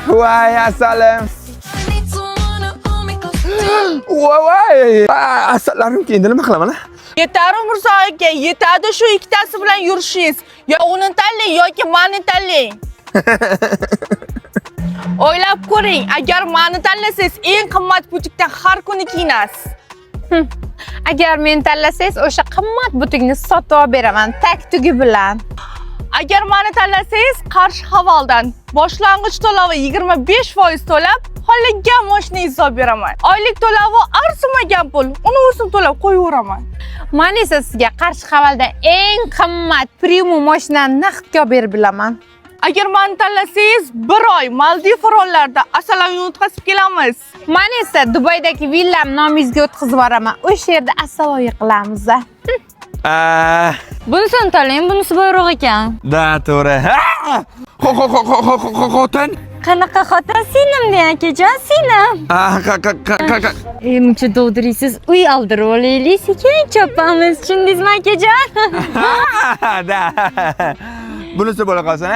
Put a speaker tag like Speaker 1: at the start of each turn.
Speaker 1: Voy asalim. Voy. Asalarim endi nima qilaman?
Speaker 2: Yetar Mirzo aka, yetadi shu ikkitasi bilan yurishingiz. Yo uni tanlang yoki meni tanlang. O'ylab ko'ring, agar meni tanlasangiz eng qimmat butikdan har kuni kiyinasiz.
Speaker 3: Agar men tanlasangiz, o'sha qimmat butikni sotib olib beraman, tak-tugi bilan.
Speaker 2: Agar meni tanlasangiz, Qarshi havoldan boshlang'ich to'lovi 25% to'lab, xohlagan mashinangizni olib beraman. Oylik to'lovi arzimagan pul, uni o'zim to'lab qo'yaveraman.
Speaker 3: Men esa sizga Qarshi havoldan eng qimmat premium mashinani naqdga olib berib bilaman.
Speaker 2: Agar meni tanlasangiz, 1 oy Maldiv orollarida asalani o'tkazib kelamiz.
Speaker 3: Men esa Dubaydagi villam nomingizga o'tkazib yuboraman. O'sha yerda asalo yiqilamiz.
Speaker 4: Bunisini tanlang, bunisi boyroq ekan.
Speaker 1: Da, to'g'ri. Xotin.
Speaker 4: Qanaqa xotin? Sinimni akajon, sinim. Muncha dovdirisiz, uy oldirib olaylik, sekin chopamiz. Tushundingizmi akajon?
Speaker 1: Da. Bunisi bo'la qolsin,